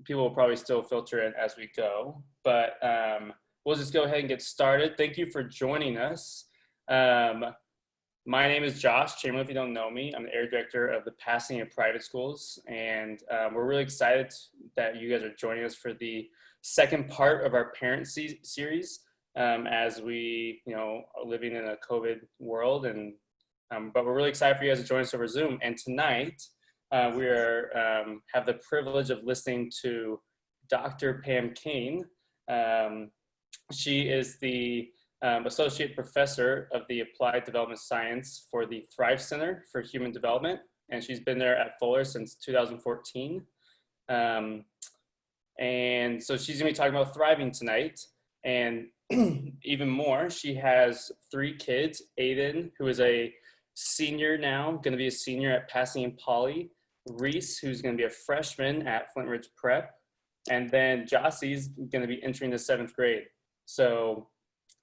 People will probably still filter in as we go, but we'll just go ahead and get started. Thank you for joining us. My name is Josh Chamberlain, if you don't know me. I'm the area director of the Pasadena Private Schools, and we're really excited that you guys are joining us for the second part of our parent series as we, are living in a COVID world, and but we're really excited for you guys to join us over Zoom. And tonight, we have the privilege of listening to Dr. Pam King. She is the Associate Professor of the Applied Development Science for the Thrive Center for Human Development, and she's been there at Fuller since 2014. And so she's gonna be talking about thriving tonight, and even more, she has 3 kids. Aiden, who is a senior now, gonna be a senior at Pasadena Poly. Reese, who's gonna be a freshman at Flint Ridge Prep. And then Jossie's gonna be entering the 7th grade. So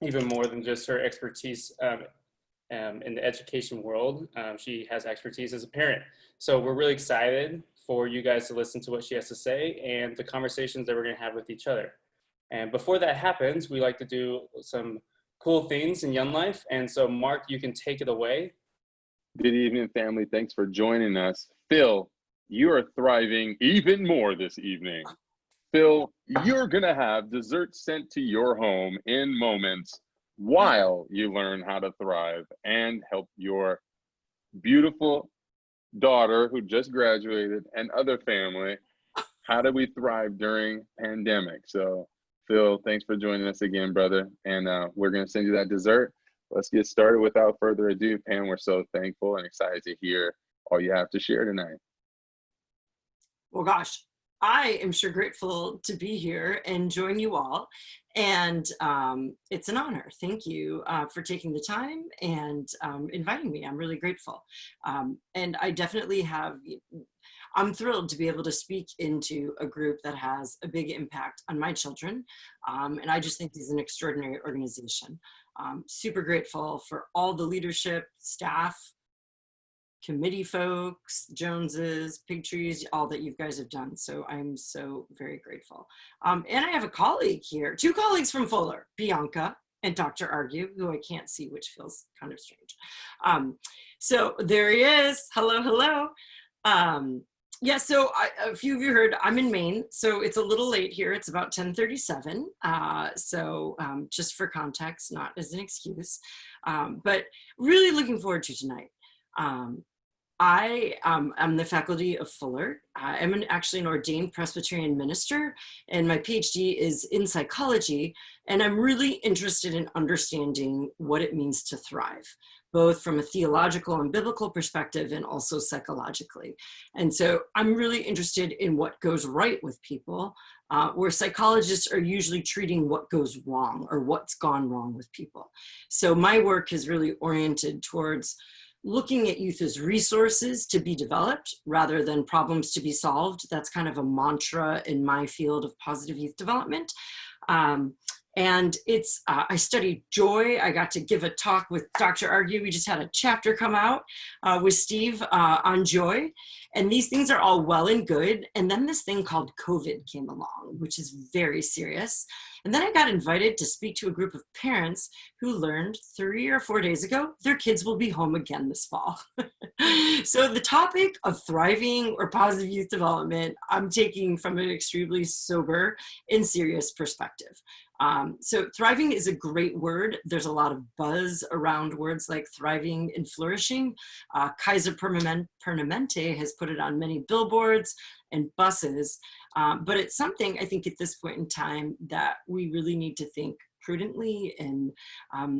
even more than just her expertise in the education world, she has expertise as a parent. So we're really excited for you guys to listen to what she has to say and the conversations that we're gonna have with each other. And before that happens, we like to do some cool things in Young Life. And so Mark, you can take it away. Good evening, family. Thanks for joining us. Phil, you are thriving even more this evening. Phil, you're gonna have dessert sent to your home in moments while you learn how to thrive and help your beautiful daughter who just graduated and other family. How do we thrive during pandemic? So Phil, thanks for joining us again, brother. And we're gonna send you that dessert. Let's get started without further ado. Pam, we're so thankful and excited to hear all you have to share tonight. Well, gosh, I am sure grateful to be here and join you all. And it's an honor. Thank you for taking the time and inviting me. I'm really grateful. And I definitely I'm thrilled to be able to speak into a group that has a big impact on my children. And I just think it's an extraordinary organization. Super grateful for all the leadership, staff, committee folks, Joneses, Pig Trees, all that you guys have done. So I'm so very grateful. And I have a colleague here, 2 colleagues from Fuller, Bianca and Dr. Argue, who I can't see, which feels kind of strange. So there he is. Hello, hello. Yeah, so a few of you heard I'm in Maine, so it's a little late here. It's about 10:37. So just for context, not as an excuse, but really looking forward to tonight. I'm the faculty of Fuller. I'm actually an ordained Presbyterian minister, and my PhD is in psychology, and I'm really interested in understanding what it means to thrive, both from a theological and biblical perspective and also psychologically. And so I'm really interested in what goes right with people, where psychologists are usually treating what goes wrong or what's gone wrong with people. So my work is really oriented towards looking at youth as resources to be developed rather than problems to be solved. That's kind of a mantra in my field of positive youth development. And I studied joy. I got to give a talk with Dr. Argue. We just had a chapter come out with Steve on joy. And these things are all well and good. And then this thing called COVID came along, which is very serious. And then I got invited to speak to a group of parents who learned 3 or 4 days ago, their kids will be home again this fall. So the topic of thriving or positive youth development, I'm taking from an extremely sober and serious perspective. So thriving is a great word. There's a lot of buzz around words like thriving and flourishing. Kaiser Permanente has put it on many billboards and buses, but it's something I think at this point in time that we really need to think prudently and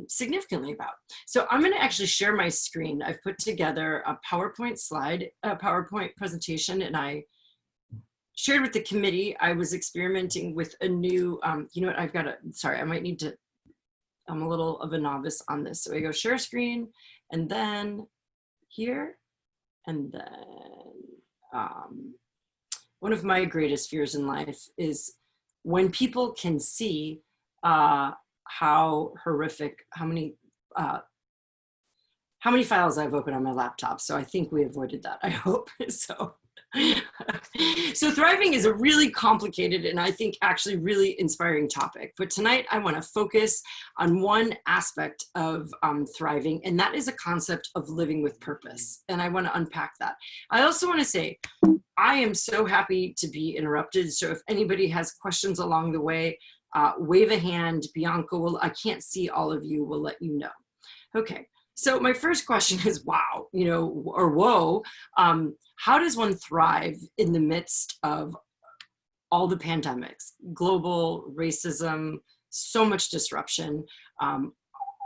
significantly about. So I'm going to actually share my screen. I've put together a PowerPoint presentation, and I shared with the committee. I was experimenting with a new, you know what, sorry, I might need to, I'm a little of a novice on this. So I go share screen, and then here, and then one of my greatest fears in life is when people can see how horrific, how many files I've opened on my laptop. So I think we avoided that, I hope. So So thriving is a really complicated and I think actually really inspiring topic. But tonight I want to focus on one aspect of thriving, and that is a concept of living with purpose. And I want to unpack that. I also want to say, I am so happy to be interrupted. So if anybody has questions along the way, wave a hand. Bianca I can't see all of you, will let you know. Okay. So my first question is, wow, or whoa, how does one thrive in the midst of all the pandemics, global racism, so much disruption?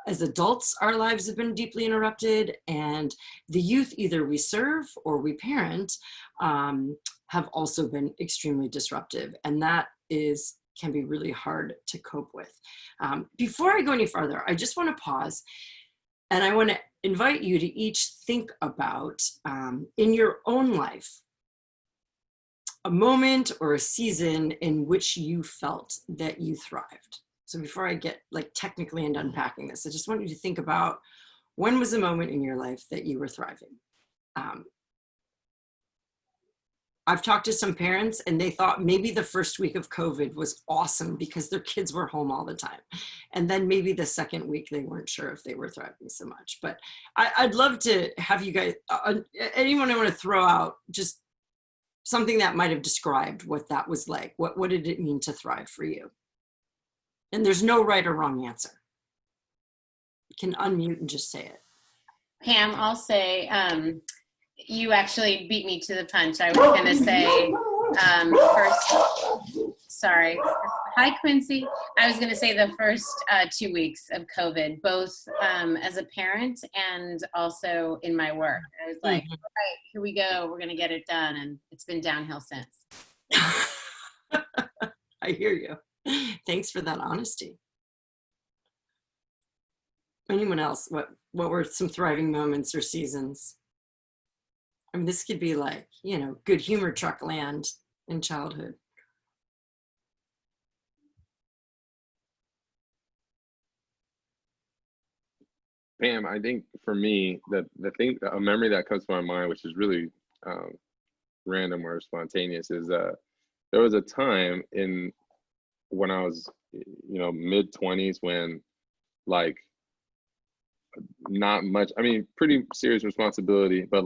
As adults, our lives have been deeply interrupted, and the youth either we serve or we parent have also been extremely disruptive, and that can be really hard to cope with. Before I go any farther, I just want to pause. And I want to invite you to each think about, in your own life, a moment or a season in which you felt that you thrived. So before I get technically into unpacking this, I just want you to think about, when was a moment in your life that you were thriving? I've talked to some parents and they thought maybe the first week of COVID was awesome because their kids were home all the time. And then maybe the second week, they weren't sure if they were thriving so much. But I'd love to have you guys, anyone I want to throw out, just something that might have described what that was like. What did it mean to thrive for you? And there's no right or wrong answer. You can unmute and just say it. Pam, I'll say, you actually beat me to the punch. I was going to say first, sorry. Hi, Quincy. I was going to say the first 2 weeks of COVID, both as a parent and also in my work. I was like, all right, here we go. We're going to get it done. And it's been downhill since. I hear you. Thanks for that honesty. Anyone else? What were some thriving moments or seasons? I mean, this could be like, good humor truck land in childhood. Pam, I think for me, a memory that comes to my mind, which is really random or spontaneous, is there was a time when I was, mid-20s, when not much, pretty serious responsibility, but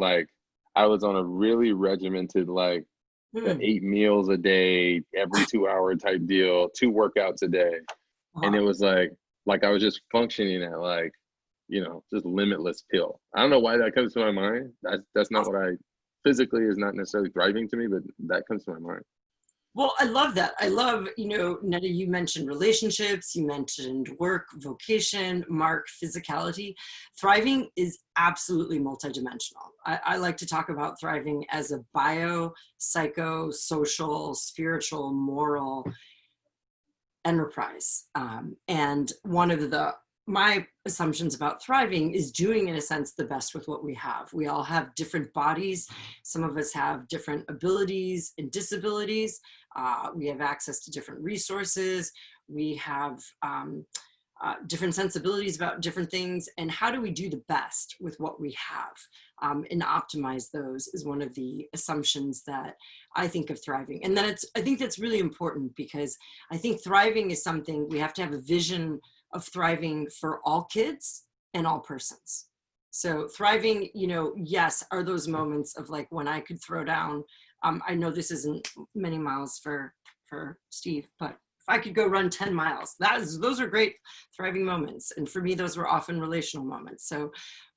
I was on a really regimented, 8 meals a day, every 2 hour type deal, 2 workouts a day. Wow. And it was like I was just functioning at just limitless pill. I don't know why that comes to my mind. That's not what physically is not necessarily thriving to me, but that comes to my mind. Well, I love that. I love, Netta, you mentioned relationships, you mentioned work, vocation, Mark, physicality. Thriving is absolutely multidimensional. I like to talk about thriving as a bio, psycho, social, spiritual, moral enterprise. And one of my assumptions about thriving is doing, in a sense, the best with what we have. We all have different bodies. Some of us have different abilities and disabilities. We have access to different resources. We have different sensibilities about different things. And how do we do the best with what we have and optimize those is one of the assumptions that I think of thriving. And then I think that's really important, because I think thriving is something we have to have a vision of thriving for all kids and all persons. So thriving, yes, are those moments of when I could throw down, I know this isn't many miles for Steve, but if I could go run 10 miles, those are great thriving moments. And for me, those were often relational moments. So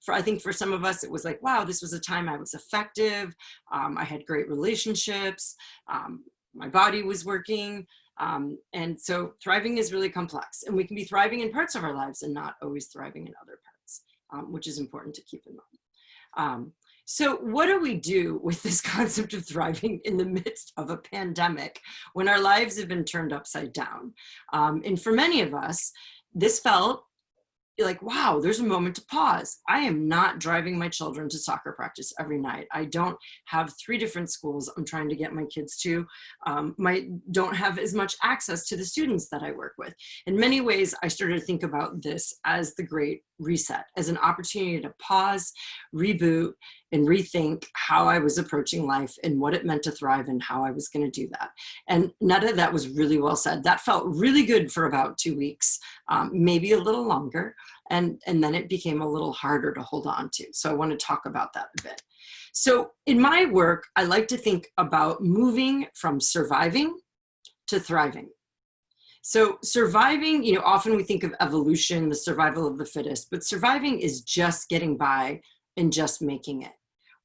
I think for some of us, it was wow, this was a time I was effective. I had great relationships. My body was working. And so thriving is really complex, and we can be thriving in parts of our lives and not always thriving in other parts, which is important to keep in mind. So what do we do with this concept of thriving in the midst of a pandemic when our lives have been turned upside down? And for many of us, this felt wow, there's a moment to pause. I am not driving my children to soccer practice every night. I don't have 3 different schools I'm trying to get my kids to. Don't have as much access to the students that I work with. In many ways, I started to think about this as the great reset, as an opportunity to pause, reboot, and rethink how I was approaching life and what it meant to thrive and how I was going to do that. And Netta, that was really well said. That felt really good for about 2 weeks, maybe a little longer. And then it became a little harder to hold on to. So I want to talk about that a bit. So in my work, I like to think about moving from surviving to thriving. So surviving, often we think of evolution, the survival of the fittest, but surviving is just getting by and just making it.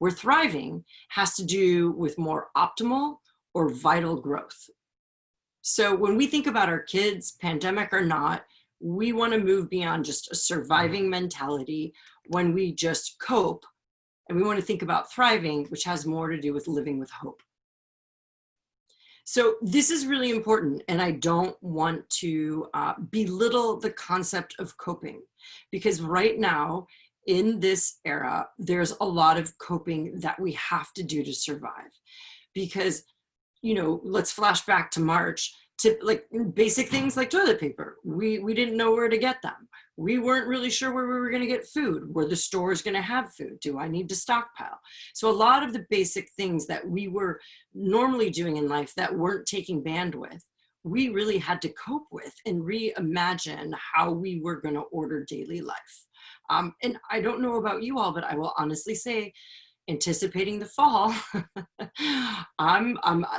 Where thriving has to do with more optimal or vital growth. So when we think about our kids, pandemic or not, we want to move beyond just a surviving mentality when we just cope, and we want to think about thriving, which has more to do with living with hope. So this is really important, and I don't want to belittle the concept of coping, because right now in this era, there's a lot of coping that we have to do to survive. Because, let's flash back to March, to like basic things like toilet paper. We didn't know where to get them. We weren't really sure where we were going to get food. Were the stores going to have food? Do I need to stockpile? So a lot of the basic things that we were normally doing in life that weren't taking bandwidth, we really had to cope with and reimagine how we were going to order daily life. And I don't know about you all, but I will honestly say, anticipating the fall,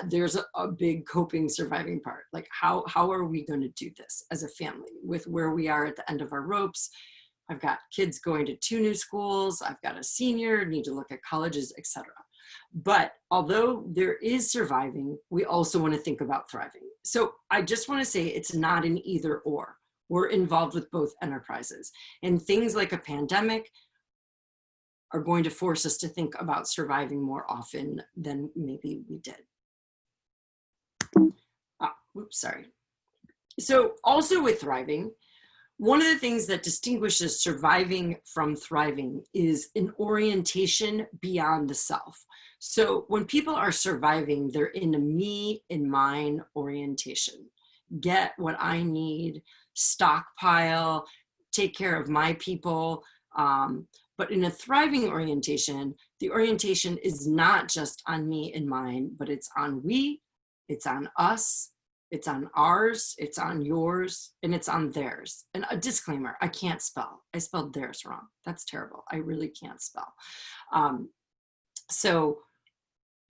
there's a big coping, surviving part. Like how are we going to do this as a family with where we are at the end of our ropes? I've got kids going to 2 new schools. I've got a senior, need to look at colleges, etc. But although there is surviving, we also want to think about thriving. So I just want to say it's not an either or. We're involved with both enterprises, and things like a pandemic are going to force us to think about surviving more often than maybe we did. Sorry. So also with thriving, one of the things that distinguishes surviving from thriving is an orientation beyond the self. So when people are surviving, they're in a me and mine orientation. Get what I need, stockpile, take care of my people. But in a thriving orientation, the orientation is not just on me and mine, but it's on we, it's on us, it's on ours, it's on yours, and it's on theirs. And a disclaimer, I can't spell. I spelled theirs wrong. That's terrible. I really can't spell. So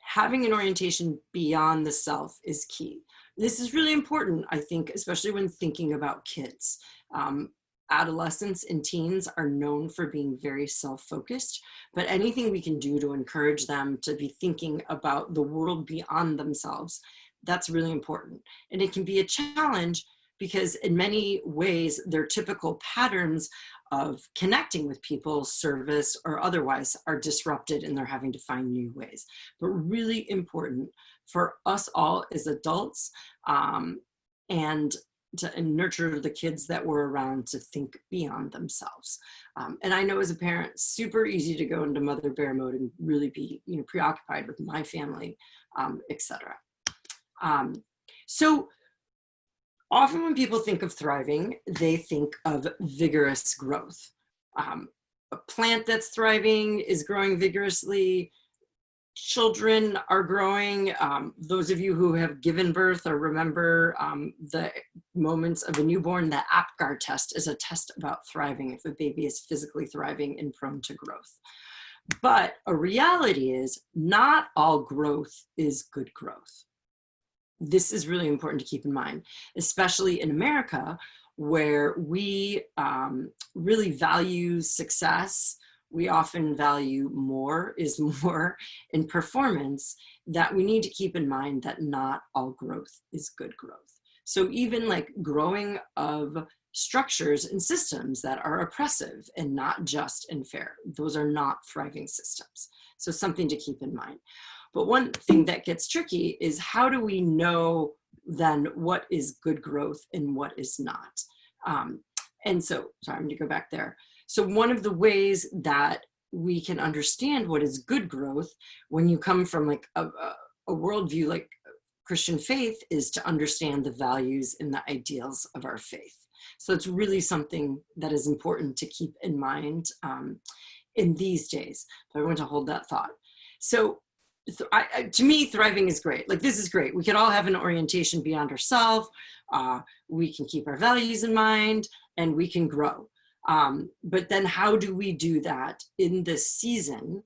having an orientation beyond the self is key. This is really important, I think, especially when thinking about kids. Adolescents and teens are known for being very self-focused, but anything we can do to encourage them to be thinking about the world beyond themselves, that's really important. And it can be a challenge because in many ways, their typical patterns of connecting with people, service or otherwise, are disrupted and they're having to find new ways. But really important for us all as adults and to nurture the kids that were around to think beyond themselves. And I know as a parent, super easy to go into mother bear mode and really be preoccupied with my family, etc. So often when people think of thriving, they think of vigorous growth. A plant that's thriving is growing vigorously. Children are growing. Those of you who have given birth or remember the moments of a newborn, the APGAR test is a test about thriving, if a baby is physically thriving and prone to growth. But a reality is not all growth is good growth. This is really important to keep in mind, especially in America, where we really value success. We often value more is more in performance, that we need to keep in mind that not all growth is good growth. So even like growing of structures and systems that are oppressive and not just and fair, those are not thriving systems. So something to keep in mind. But one thing that gets tricky is how do we know then what is good growth and what is not? And so, sorry, I'm going to go back there. So one of the ways that we can understand what is good growth when you come from like a worldview like Christian faith is to understand the values and the ideals of our faith. So it's really something that is important to keep in mind in these days. But I want to hold that thought. So to me, thriving is great. Like, this is great. We can all have an orientation beyond ourselves. We can keep our values in mind, and we can grow. But then how do we do that in this season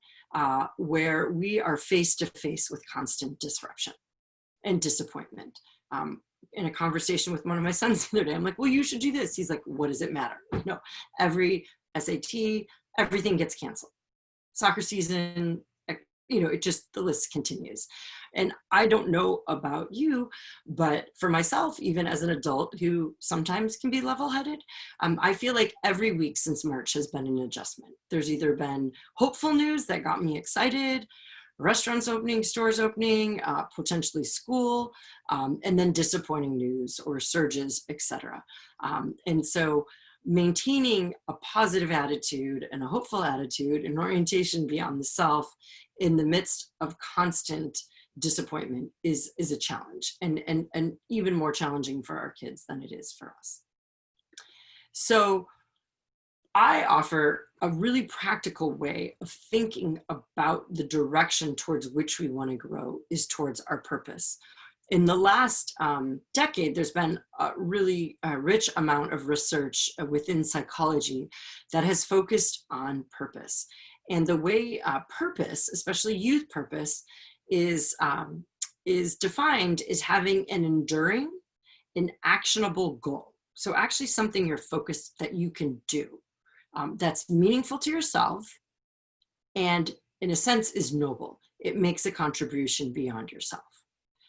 where we are face to face with constant disruption and disappointment? In a conversation with one of my sons the other day, I'm like, well, you should do this. He's like, what does it matter? Every SAT, everything gets canceled. Soccer season, it just, the list continues. And I don't know about you, but for myself, even as an adult who sometimes can be level-headed, I feel like every week since March has been an adjustment. There's either been hopeful news that got me excited, restaurants opening, stores opening, potentially school, and then disappointing news or surges, etc. And so maintaining a positive attitude and a hopeful attitude and orientation beyond the self in the midst of constant disappointment is a challenge, and even more challenging for our kids than it is for us. So I offer a really practical way of thinking about the direction towards which we want to grow is towards our purpose. In the last decade, there's been a really rich amount of research within psychology that has focused on purpose. And the way purpose, especially youth purpose, is defined as having an enduring and actionable goal. So actually something you're focused that you can do that's meaningful to yourself and in a sense is noble. It makes a contribution beyond yourself.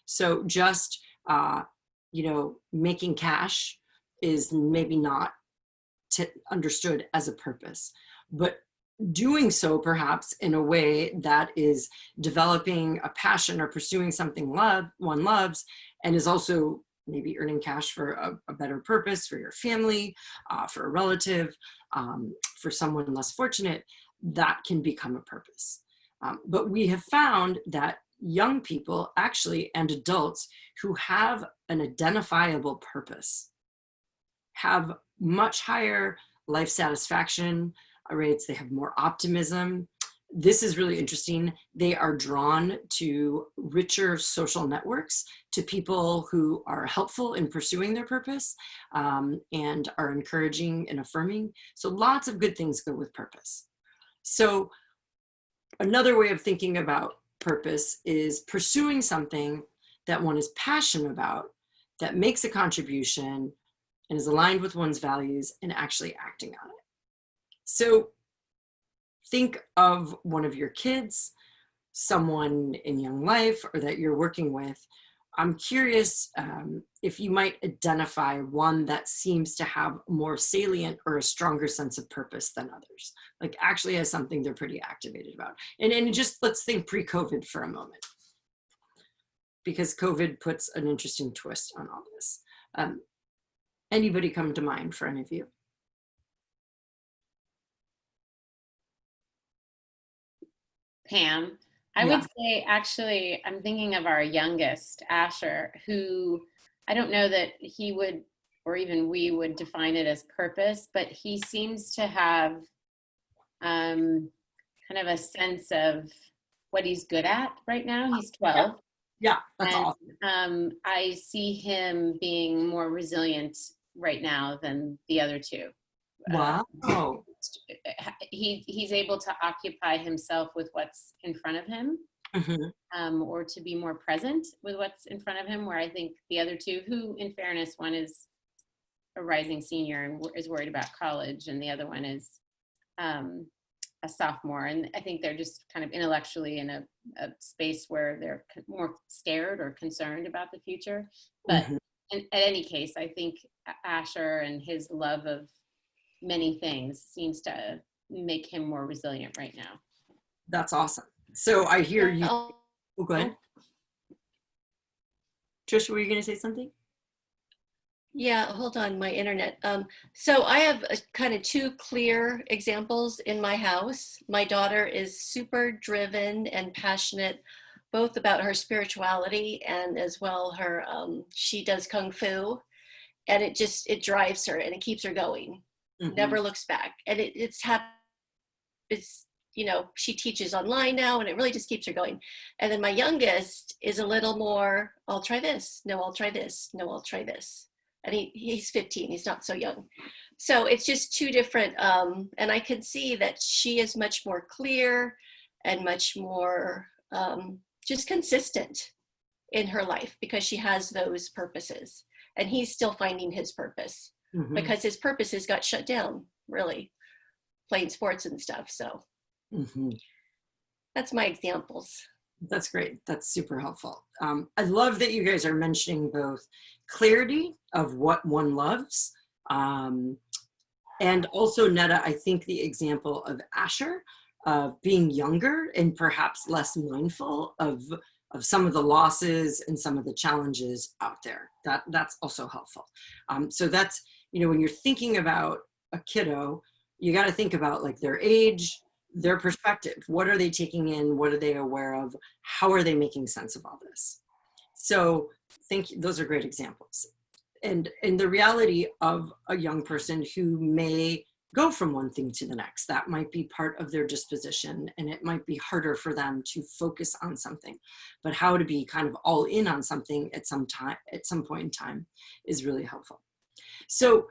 So just, making cash is maybe not understood as a purpose, but doing so perhaps in a way that is developing a passion or pursuing something one loves, and is also maybe earning cash for a better purpose for your family, for a relative, for someone less fortunate, that can become a purpose. But we have found that young people actually, and adults who have an identifiable purpose, have much higher life satisfaction rates. They have more optimism. This is really interesting. They are drawn to richer social networks, to people who are helpful in pursuing their purpose and are encouraging and affirming. So lots of good things go with purpose. So another way of thinking about purpose is pursuing something that one is passionate about, that makes a contribution and is aligned with one's values, and actually acting on it. So think of one of your kids, someone in young life, or that you're working with. I'm curious if you might identify one that seems to have more salient or a stronger sense of purpose than others, like actually has something they're pretty activated about. And just let's think pre-COVID for a moment, because COVID puts an interesting twist on all this. Anybody come to mind for any of you? Pam, I would say, actually, I'm thinking of our youngest, Asher, who I don't know that he would, or even we would define it as purpose, but he seems to have kind of a sense of what he's good at right now. He's 12. Yeah, that's and, awesome. I see him being more resilient right now than the other two. Wow. He's able to occupy himself with what's in front of him, or to be more present with what's in front of him, where I think the other two, who in fairness, one is a rising senior and is worried about college, and the other one is a sophomore, and I think they're just kind of intellectually in a space where they're more scared or concerned about the future. But in any case, I think Asher and his love of many things seems to make him more resilient right now. That's awesome. So I hear you. Oh, go ahead. Trisha, were you going to say something? Yeah, hold on, my internet. So I have kind of two clear examples in my house. My daughter is super driven and passionate, both about her spirituality and as well her, she does Kung Fu. and it drives her and it keeps her going. Never looks back. And it's she teaches online now, and it really just keeps her going. And then my youngest is a little more, I'll try this. No, I'll try this. No, I'll try this. And he's 15. He's not so young. So it's just two different, and I can see that she is much more clear and much more just consistent in her life because she has those purposes. And he's still finding his purpose because his purposes got shut down, really, playing sports and stuff. So that's my examples. That's great. That's super helpful. I love that you guys are mentioning both clarity of what one loves, and also, Netta, I think the example of Asher, of being younger and perhaps less mindful of some of the losses and some of the challenges out there. That's also helpful. So that's, when you're thinking about a kiddo, you got to think about like their age, their perspective. What are they taking in? What are they aware of? How are they making sense of all this? So those are great examples. And the reality of a young person who may go from one thing to the next, that might be part of their disposition, and it might be harder for them to focus on something. But how to be kind of all in on something at some point in time is really helpful. So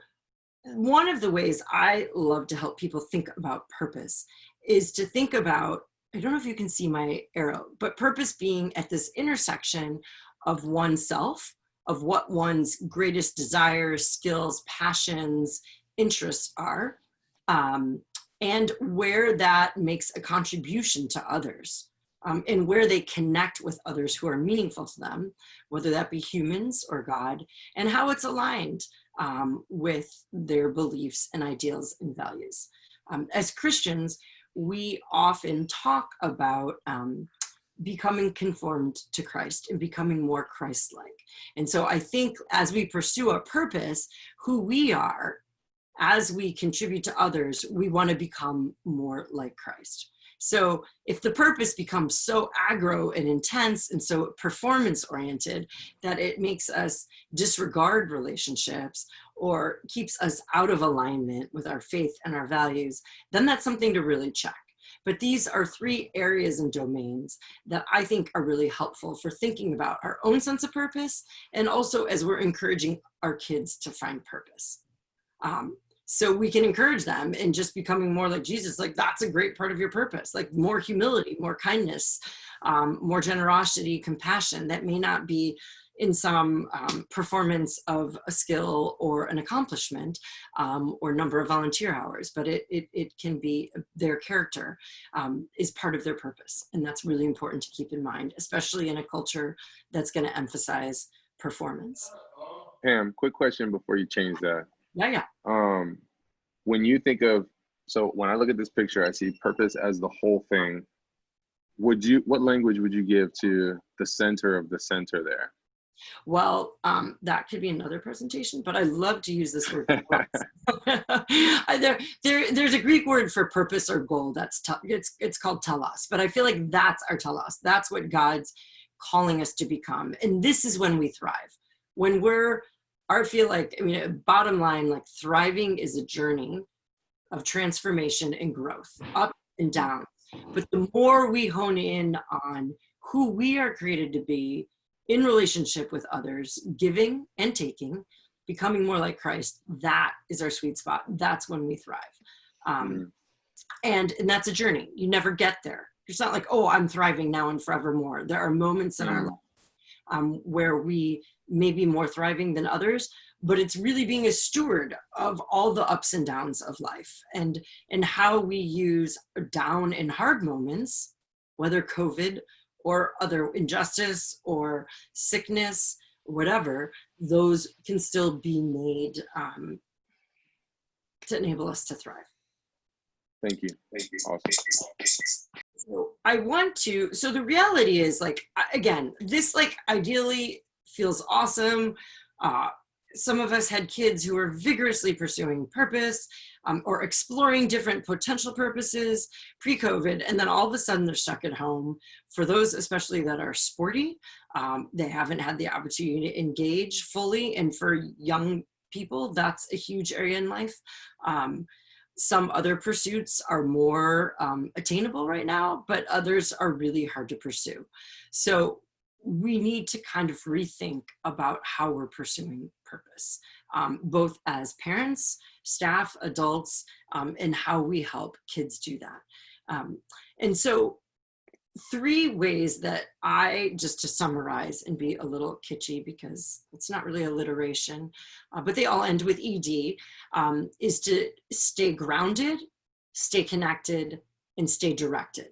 one of the ways I love to help people think about purpose is to think about, I don't know if you can see my arrow, but purpose being at this intersection of oneself, of what one's greatest desires, skills, passions, interests are, and where that makes a contribution to others, and where they connect with others who are meaningful to them, whether that be humans or God, and how it's aligned with their beliefs and ideals and values. As Christians, we often talk about becoming conformed to Christ and becoming more Christ-like. And so I think as we pursue a purpose, who we are, as we contribute to others, we want to become more like Christ. So if the purpose becomes so aggro and intense and so performance-oriented that it makes us disregard relationships or keeps us out of alignment with our faith and our values, then that's something to really check. But these are three areas and domains that I think are really helpful for thinking about our own sense of purpose, and also as we're encouraging our kids to find purpose. So we can encourage them in just becoming more like Jesus. Like, that's a great part of your purpose, like more humility, more kindness, more generosity, compassion. That may not be in some performance of a skill or an accomplishment, or number of volunteer hours, but it can be their character is part of their purpose. And that's really important to keep in mind, especially in a culture that's going to emphasize performance. Pam, quick question before you change that. Yeah. When you think of, so when I look at this picture, I see purpose as the whole thing. What language would you give to the center of the center there? Well, that could be another presentation, but I love to use this word. There's a Greek word for purpose or goal. It's called telos, but I feel like that's our telos. That's what God's calling us to become. And this is when we thrive. When I feel like, bottom line, like thriving is a journey of transformation and growth, up and down. But the more we hone in on who we are created to be in relationship with others, giving and taking, becoming more like Christ, that is our sweet spot. That's when we thrive. And that's a journey. You never get there. It's not like, oh, I'm thriving now and forevermore. There are moments in our life where we may be more thriving than others, but it's really being a steward of all the ups and downs of life, and how we use down and hard moments, whether COVID or other injustice or sickness, whatever, those can still be made to enable us to thrive. Thank you. Awesome. So the reality is, like, again, this like ideally feels awesome. Some of us had kids who were vigorously pursuing purpose or exploring different potential purposes pre-COVID, and then all of a sudden they're stuck at home. For those especially that are sporty, they haven't had the opportunity to engage fully, and for young people, that's a huge area in life. Some other pursuits are more attainable right now, but others are really hard to pursue. So we need to kind of rethink about how we're pursuing purpose, both as parents, staff, adults, and how we help kids do that. And so 3 ways that I, just to summarize and be a little kitschy because it's not really alliteration, but they all end with ED, is to stay grounded, stay connected, and stay directed.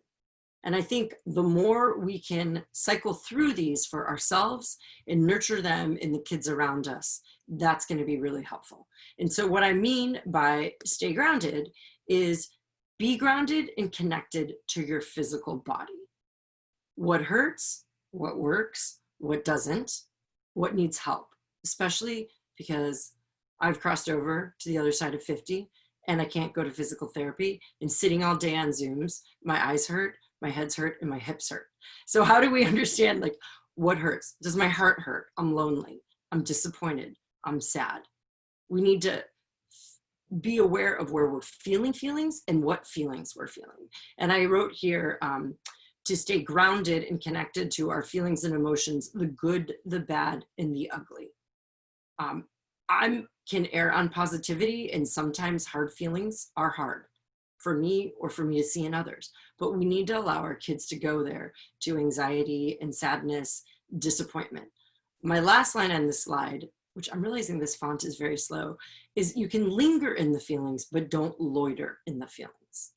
And I think the more we can cycle through these for ourselves and nurture them in the kids around us, that's going to be really helpful. And so what I mean by stay grounded is be grounded and connected to your physical body. What hurts, what works, what doesn't, what needs help, especially because I've crossed over to the other side of 50 and I can't go to physical therapy, and sitting all day on Zooms, my eyes hurt, my head's hurt, and my hips hurt. So how do we understand, like, what hurts? Does my heart hurt? I'm lonely. I'm disappointed. I'm sad. We need to be aware of where we're feeling feelings and what feelings we're feeling. And I wrote here, to stay grounded and connected to our feelings and emotions, the good, the bad, and the ugly. I can err on positivity, and sometimes hard feelings are hard for me or for me to see in others. But we need to allow our kids to go there, to anxiety and sadness, disappointment. My last line on this slide, which I'm realizing this font is very slow, is you can linger in the feelings, but don't loiter in the feelings.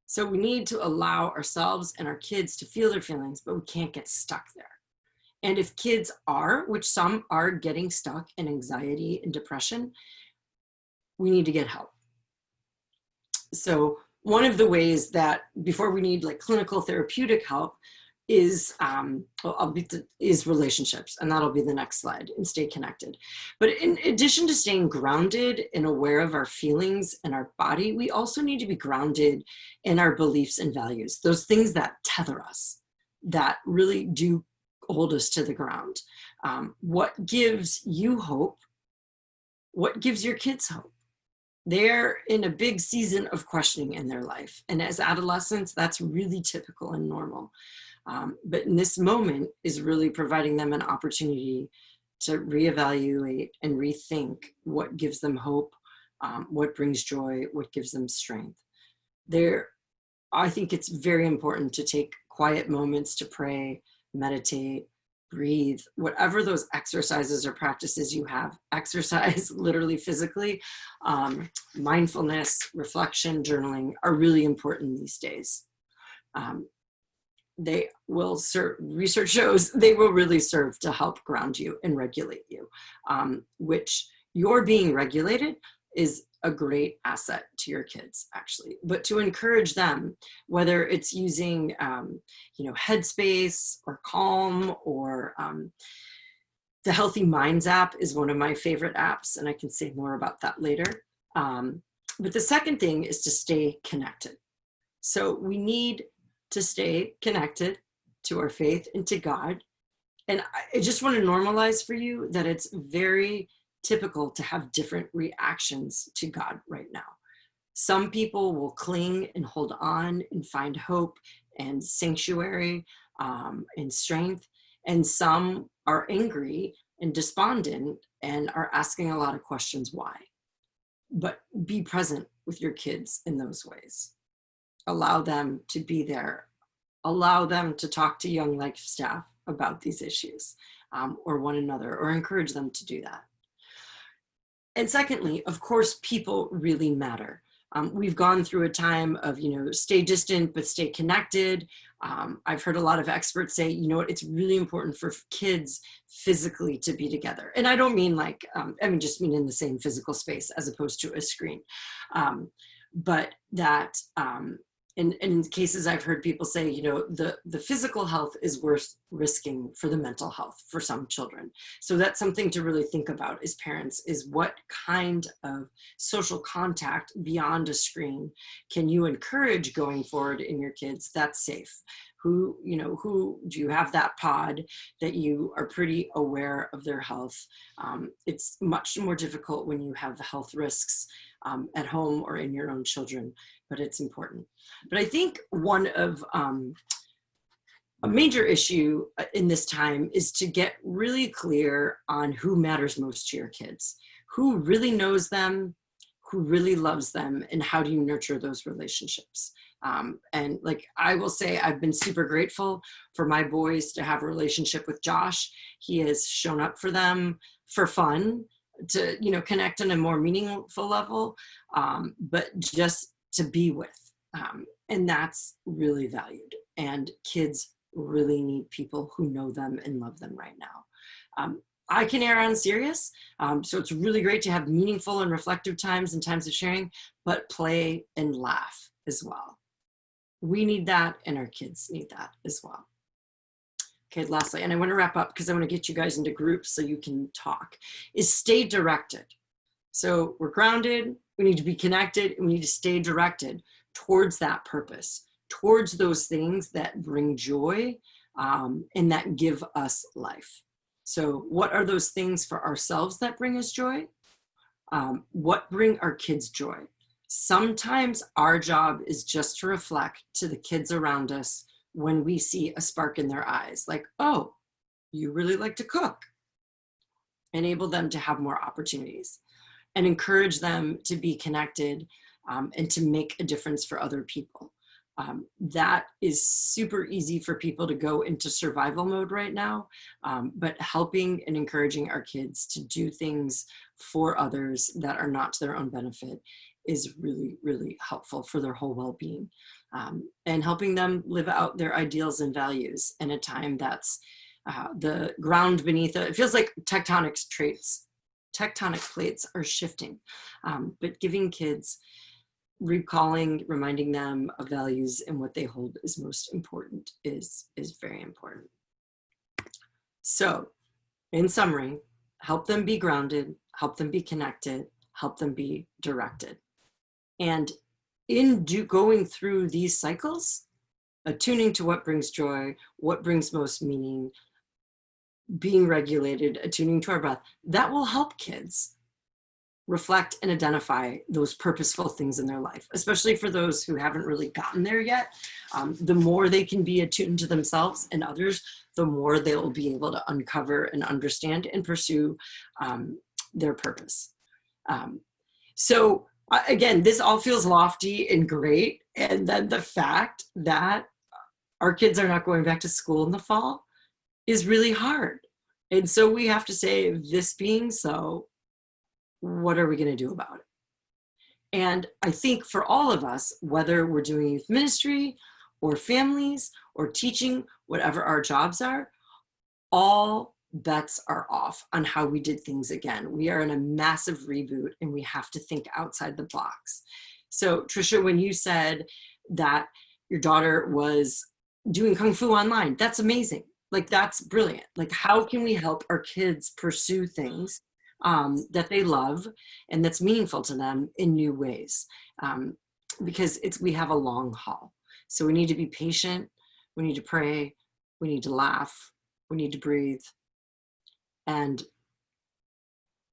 So we need to allow ourselves and our kids to feel their feelings, but we can't get stuck there. And if kids are, which some are, getting stuck in anxiety and depression, we need to get help. So one of the ways that, before we need like clinical therapeutic help, is is relationships, and that'll be the next slide, and stay connected. But in addition to staying grounded and aware of our feelings and our body, we also need to be grounded in our beliefs and values, those things that tether us, that really do hold us to the ground. What gives you hope? What gives your kids hope? They're in a big season of questioning in their life, and as adolescents, that's really typical and normal. But in this moment is really providing them an opportunity to reevaluate and rethink what gives them hope, what brings joy, what gives them strength. I think it's very important to take quiet moments to pray, meditate, breathe, whatever those exercises or practices you have. Exercise, literally physically, mindfulness, reflection, journaling are really important these days. They will serve, research shows they will really serve to help ground you and regulate you, which your being regulated is a great asset to your kids, actually. But to encourage them, whether it's using, Headspace or Calm, or the Healthy Minds app is one of my favorite apps, and I can say more about that later. But the second thing is to stay connected. So we need to stay connected to our faith and to God. And I just want to normalize for you that it's very typical to have different reactions to God right now. Some people will cling and hold on and find hope and sanctuary and strength. And some are angry and despondent and are asking a lot of questions why. But be present with your kids in those ways. Allow them to be there. Allow them to talk to Young Life staff about these issues, or one another, or encourage them to do that. And secondly, of course, people really matter. We've gone through a time of, stay distant, but stay connected. I've heard a lot of experts say, it's really important for kids physically to be together. And I don't mean just mean in the same physical space as opposed to a screen. But that, in cases I've heard people say, the physical health is worth risking for the mental health for some children. So that's something to really think about as parents, is what kind of social contact beyond a screen can you encourage going forward in your kids that's safe, Who do you have that pod that you are pretty aware of their health? It's much more difficult when you have the health risks at home or in your own children, but it's important. But I think one of a major issue in this time is to get really clear on who matters most to your kids, who really knows them, who really loves them, and how do you nurture those relationships. And like I will say, I've been super grateful for my boys to have a relationship with Josh. He has shown up for them for fun, to connect on a more meaningful level, but just to be with. And that's really valued. And kids really need people who know them and love them right now. I can err on serious, so it's really great to have meaningful and reflective times and times of sharing, but play and laugh as well. We need that, and our kids need that as well. Okay, lastly, and I want to wrap up because I want to get you guys into groups so you can talk, is stay directed. So we're grounded, we need to be connected, and we need to stay directed towards that purpose, towards those things that bring joy and that give us life. So what are those things for ourselves that bring us joy? What bring our kids joy? Sometimes our job is just to reflect to the kids around us when we see a spark in their eyes, like, oh, you really like to cook. Enable them to have more opportunities and encourage them to be connected and to make a difference for other people. That is super easy for people to go into survival mode right now, but helping and encouraging our kids to do things for others that are not to their own benefit is really, really helpful for their whole well-being, and helping them live out their ideals and values in a time that's the ground beneath it. It feels like tectonic plates are shifting, but giving kids, reminding them of values and what they hold is most important is very important. So in summary, help them be grounded, help them be connected, help them be directed. And in going through these cycles, attuning to what brings joy, what brings most meaning, being regulated, attuning to our breath, that will help kids reflect and identify those purposeful things in their life, especially for those who haven't really gotten there yet. The more they can be attuned to themselves and others, the more they'll be able to uncover and understand and pursue their purpose. So again, this all feels lofty and great. And then the fact that our kids are not going back to school in the fall is really hard. And so we have to say, this being so, what are we going to do about it? And I think for all of us, whether we're doing youth ministry or families or teaching, whatever our jobs are, all bets are off on how we did things again. We are in a massive reboot and we have to think outside the box. So Trisha, when you said that your daughter was doing Kung Fu online, that's amazing. Like, that's brilliant. Like, how can we help our kids pursue things that they love and that's meaningful to them in new ways? Because we have a long haul. So we need to be patient. We need to pray. We need to laugh. We need to breathe and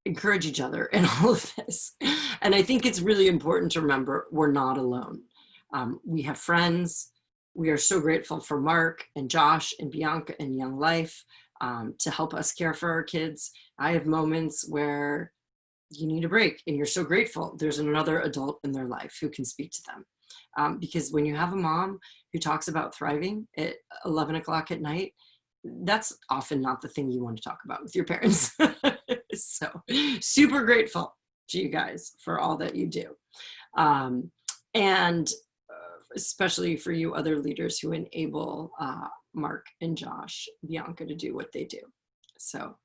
encourage each other in all of this. And I think it's really important to remember we're not alone. We have friends. We are so grateful for Mark and Josh and Bianca and Young Life to help us care for our kids. I have moments where you need a break and you're so grateful there's another adult in their life who can speak to them. Because when you have a mom who talks about thriving at 11 o'clock at night, that's often not the thing you want to talk about with your parents. So super grateful to you guys for all that you do. And especially for you other leaders who enable Mark and Josh, Bianca to do what they do. So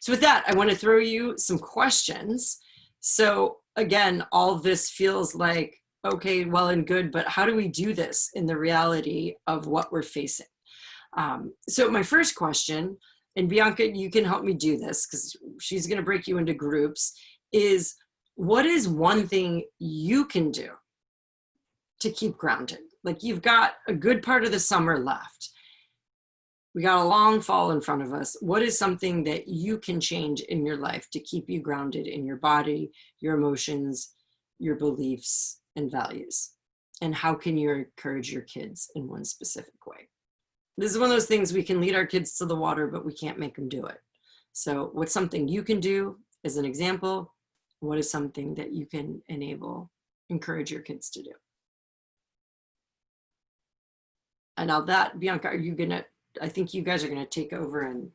with that, I want to throw you some questions. So again, all this feels like, okay, well and good, but how do we do this in the reality of what we're facing? So my first question, and Bianca, you can help me do this because she's going to break you into groups, is what is one thing you can do to keep grounded? Like, you've got a good part of the summer left. We got a long fall in front of us. What is something that you can change in your life to keep you grounded in your body, your emotions, your beliefs, and values? And how can you encourage your kids in one specific way? This is one of those things we can lead our kids to the water, but we can't make them do it. So what's something you can do as an example? What is something that you can encourage your kids to do? And now that, Bianca, I think you guys are gonna take over and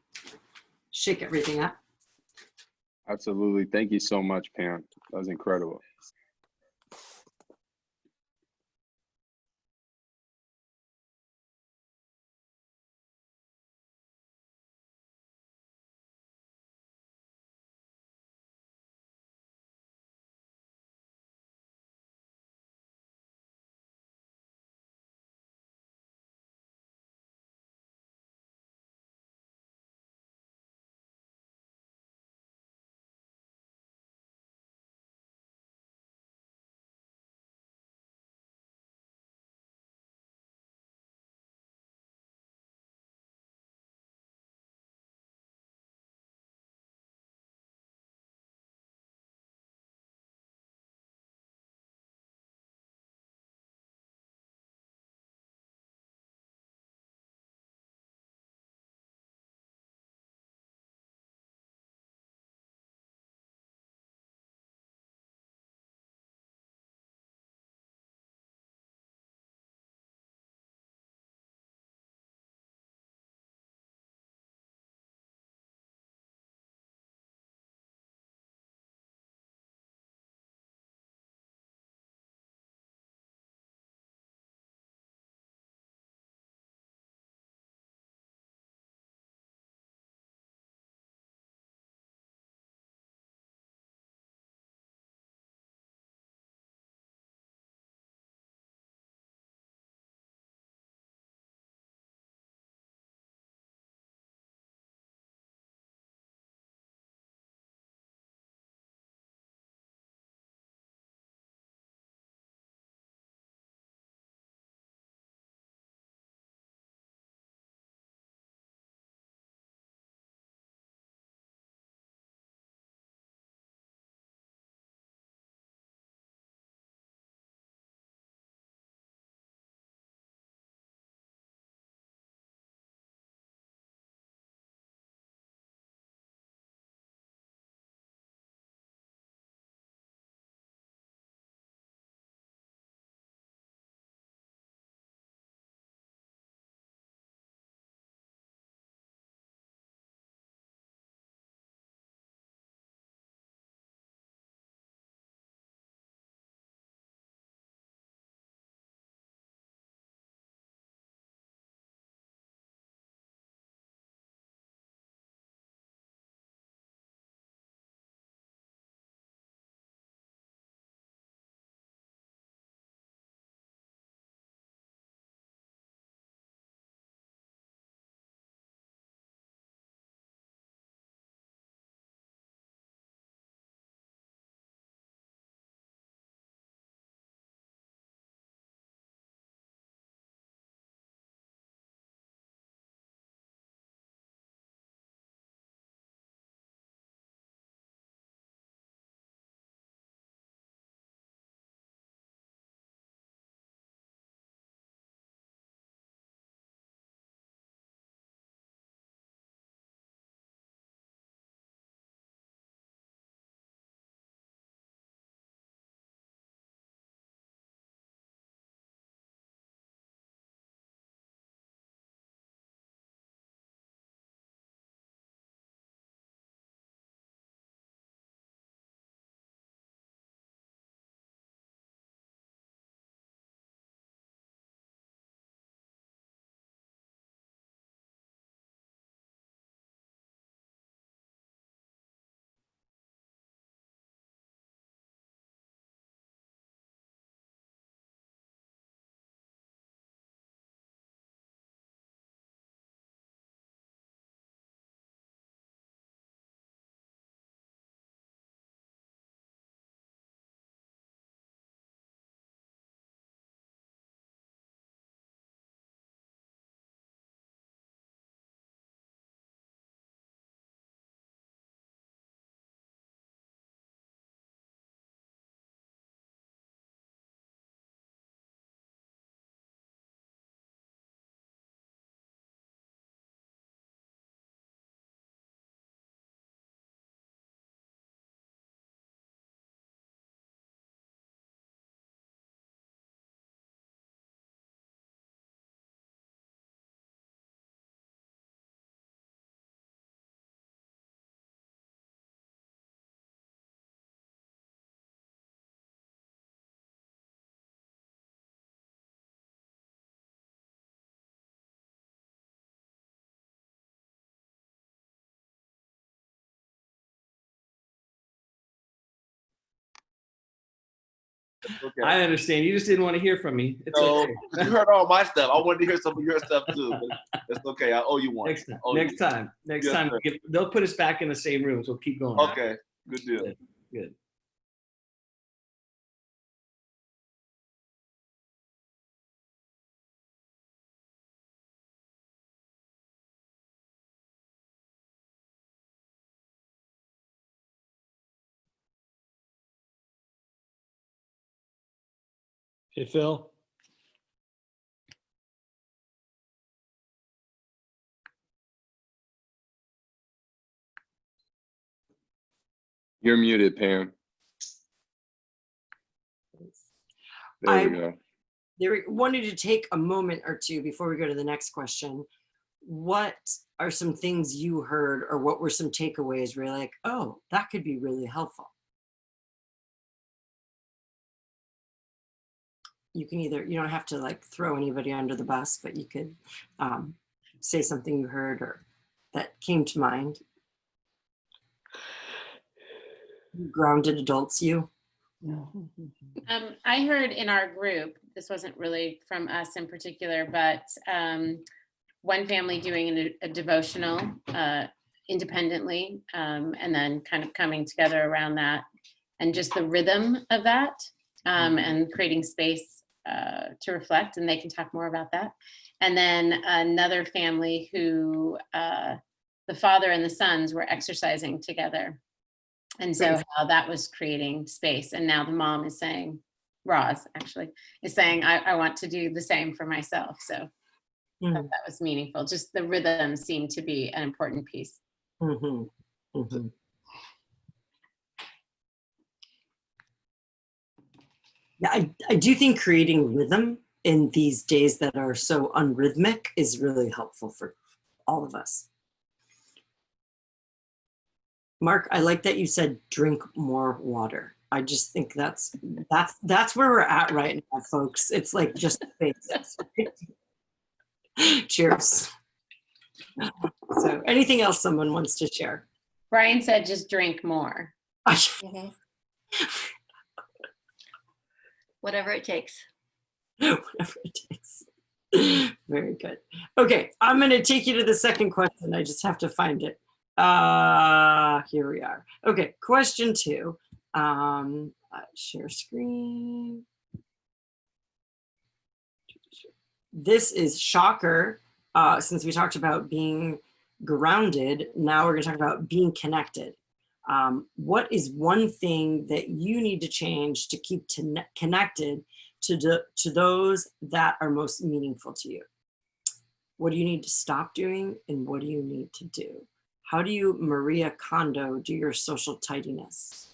shake everything up. Absolutely. Thank you so much, Pam. That was incredible. Okay. I understand. You just didn't want to hear from me. It's So okay. you heard all my stuff. I wanted to hear some of your stuff too. But it's okay. I owe you one. Next time. I owe you one. Next Yes, time. sir. They'll put us back in the same room, so we'll keep going. Okay. Good deal. Good. Hey, Phil. You're muted, Pam. There we go. Wanted to take a moment or two before we go to the next question. What are some things you heard, or what were some takeaways where you're like, oh, that could be really helpful? You can either, you don't have to like throw anybody under the bus, but you could say something you heard or that came to mind. Grounded adults, you. I heard in our group, this wasn't really from us in particular, but one family doing a devotional independently, and then kind of coming together around that, and just the rhythm of that, and creating space to reflect, and they can talk more about that. And then another family who the father and the sons were exercising together. And so how that was creating space. And now the mom is saying, Roz actually, is saying, I want to do the same for myself. So I thought that was meaningful. Just the rhythm seemed to be an important piece. Mm-hmm. Mm-hmm. Yeah, I do think creating rhythm in these days that are so unrhythmic is really helpful for all of us. Mark, I like that you said drink more water. I just think that's where we're at right now, folks. It's like just basics. Cheers. So anything else someone wants to share? Brian said just drink more. Whatever it takes. Whatever it takes. Very good. Okay, I'm going to take you to the second question. I just have to find it. Here we are. Okay, question 2. Share screen. This is shocker. Since we talked about being grounded, now we're going to talk about being connected. What is one thing that you need to change to keep connected to those that are most meaningful to you? What do you need to stop doing, and what do you need to do? How do you, Maria Kondo, do your social tidiness?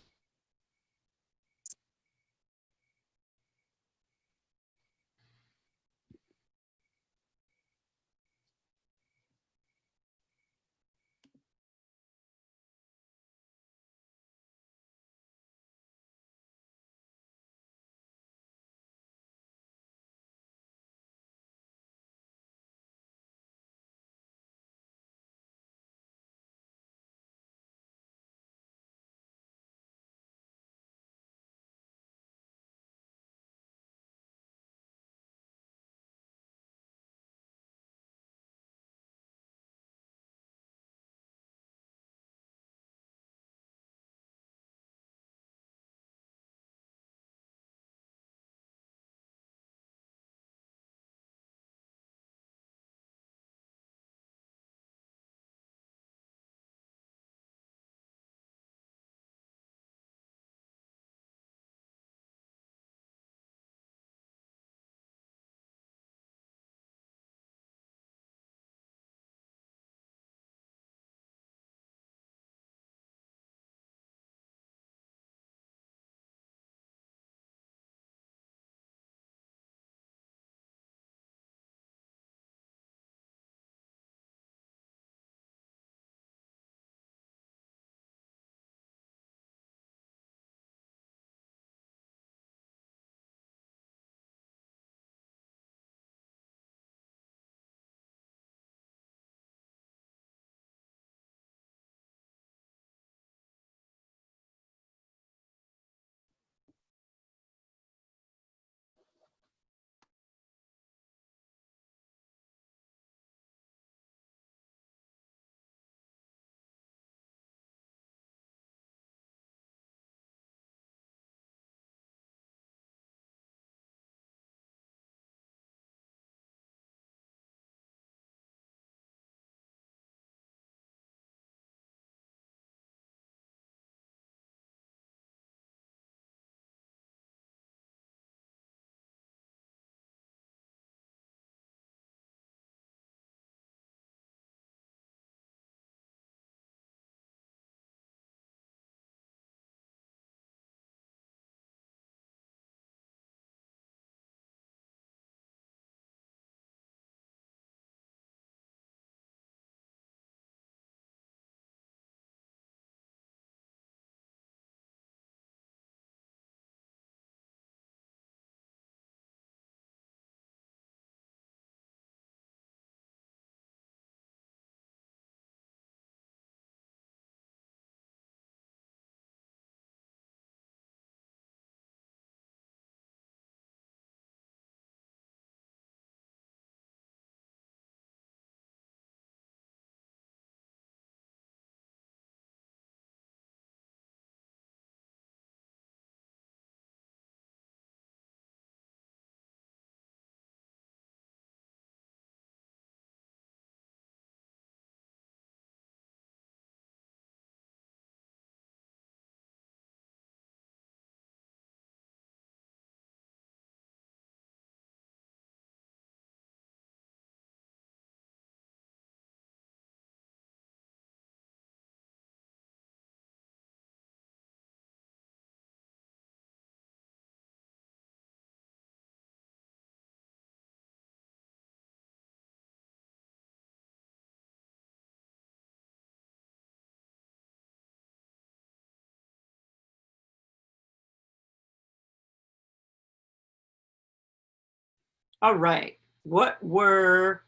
All right. We're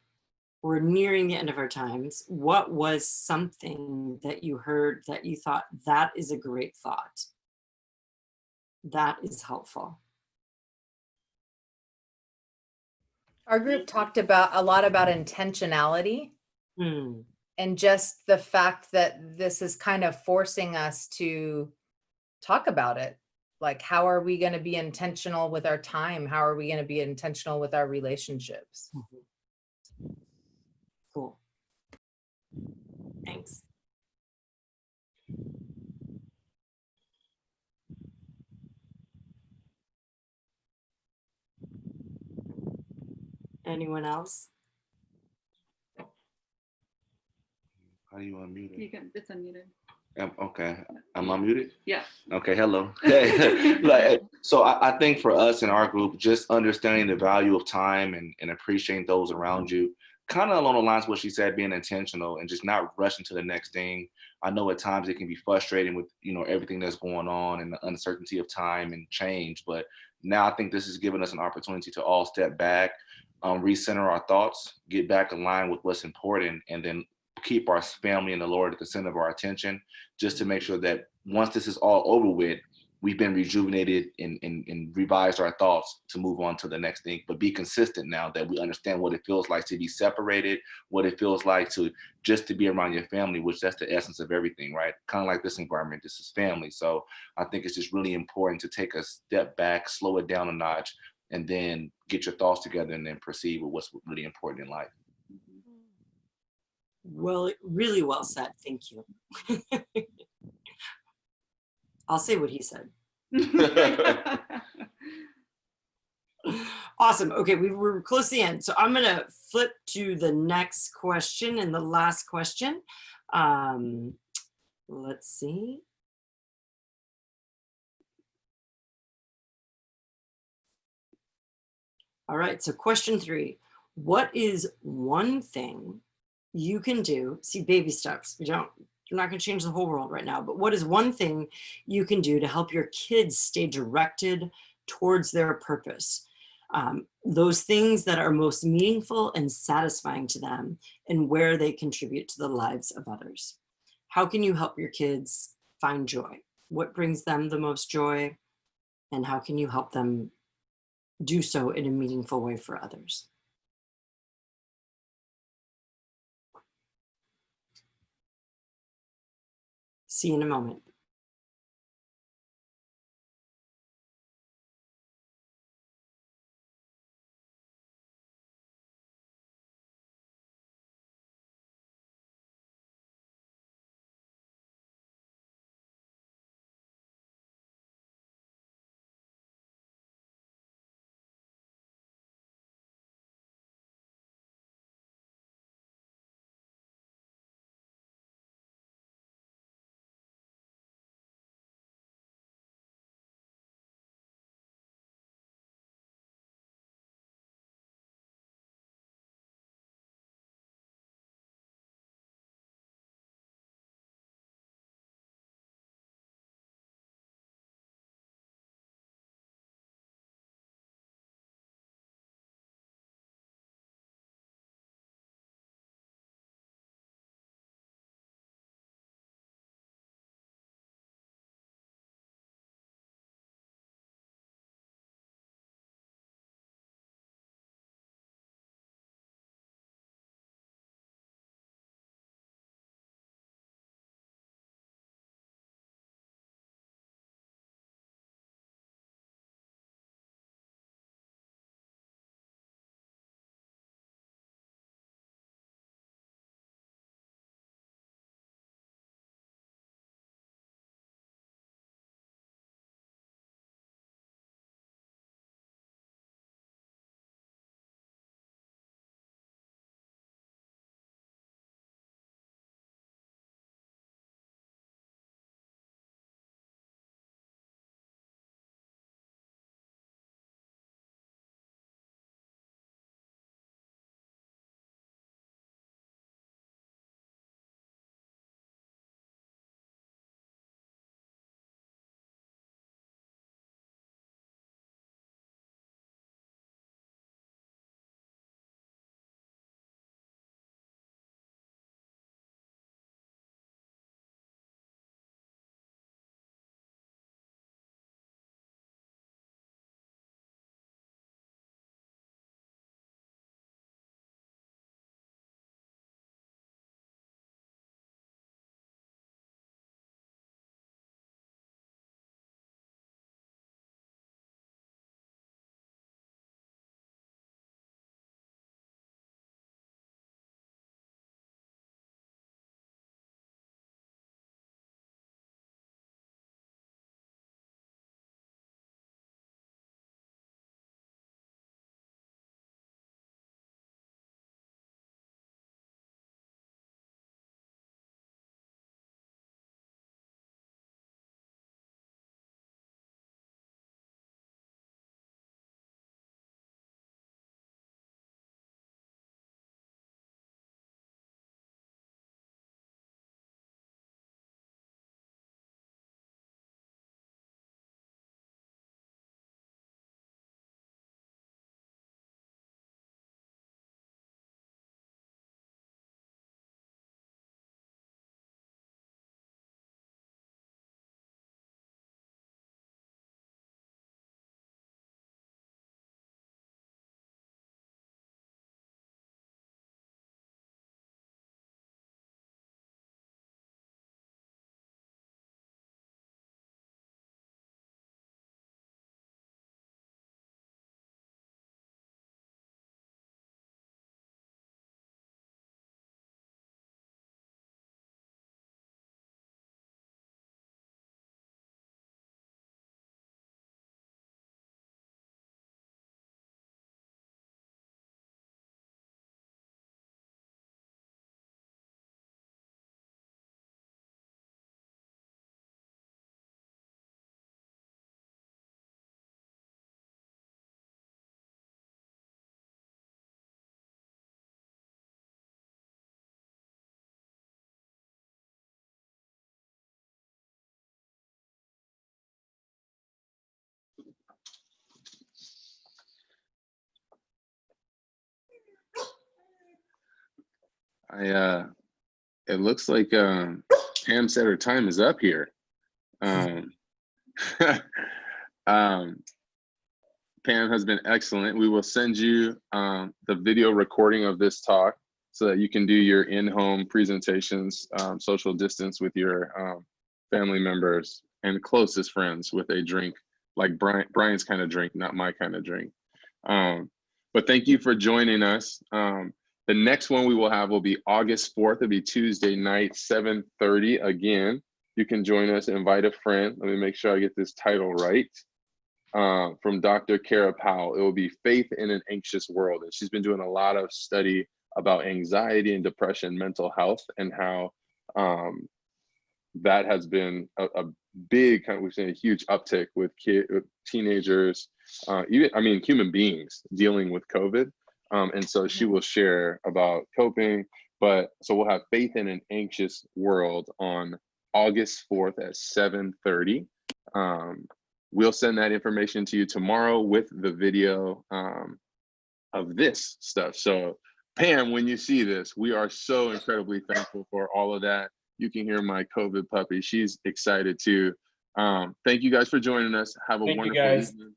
nearing the end of our times. What was something that you heard that you thought that is a great thought? That is helpful. Our group talked about a lot about intentionality and just the fact that this is kind of forcing us to talk about it. Like, how are we going to be intentional with our time? How are we going to be intentional with our relationships? Cool. Thanks. Anyone else? How do you unmute You it? can, it's unmuted. Okay, I'm unmuted? Yeah. Okay, hello. So I think for us in our group, just understanding the value of time and appreciating those around you, kind of along the lines of what she said, being intentional and just not rushing to the next thing. I know at times it can be frustrating with, everything that's going on and the uncertainty of time and change. But now I think this has given us an opportunity to all step back, recenter our thoughts, get back in line with what's important, and then keep our family and the Lord at the center of our attention, just to make sure that once this is all over with, we've been rejuvenated and revised our thoughts to move on to the next thing, but be consistent now that we understand what it feels like to be separated, what it feels like to just to be around your family, which that's the essence of everything, right? Kind of like this environment, this is family. So I think it's just really important to take a step back, slow it down a notch, and then get your thoughts together and then proceed with what's really important in life. Well, really well said. Thank you. I'll say what he said. Awesome. Okay, we're close to the end. So I'm going to flip to the next question and the last question. Let's see. All right, so question 3. What is one thing you can do? See, baby steps. You're not going to change the whole world right now, but what is one thing you can do to help your kids stay directed towards their purpose? Those things that are most meaningful and satisfying to them and where they contribute to the lives of others. How can you help your kids find joy? What brings them the most joy? And how can you help them do so in a meaningful way for others? See you in a moment. It looks like Pam said her time is up here. Um, um, Pam has been excellent. We will send you the video recording of this talk so that you can do your in-home presentations, social distance with your family members and closest friends with a drink, like Brian's kind of drink, not my kind of drink. But thank you for joining us. The next one we will have will be August 4th. It'll be Tuesday night, 7:30 again. You can join us, invite a friend. Let me make sure I get this title right. From Dr. Kara Powell. It will be Faith in an Anxious World. And she's been doing a lot of study about anxiety and depression, mental health, and how that has been a big, we've seen a huge uptick with teenagers, even human beings dealing with COVID. And so she will share about coping. So we'll have Faith in an Anxious World on August 4th at 7:30. We'll send that information to you tomorrow with the video of this stuff. So Pam, when you see this, we are so incredibly thankful for all of that. You can hear my COVID puppy. She's excited too. Thank you guys for joining us. Have a wonderful evening.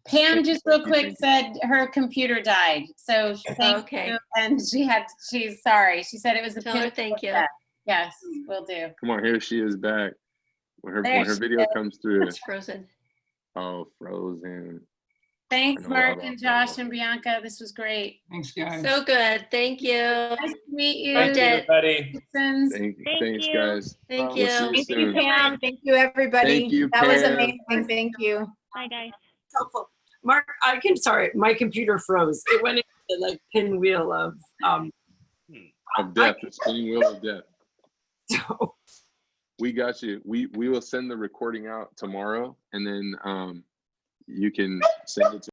Pam just real quick said her computer died. So thank you. And she's sorry. She said it was a Tell her thank you. Yes, will do. Come on, here she is back. When her video comes through. It's frozen. Oh, frozen. Thanks, Mark and Josh and Bianca. This was great. Thanks, guys. So good. Thank you. Nice to meet you. Thank you, everybody. Thanks, guys. Thank We'll see you. you soon. Pam. Thank you, everybody. Thank you, that was Pam. amazing. Thank you. Bye, guys. Helpful. Mark, sorry, my computer froze. It went into the pinwheel of death, the spinning wheel of death. So We got you. We will send the recording out tomorrow, and then you can send it to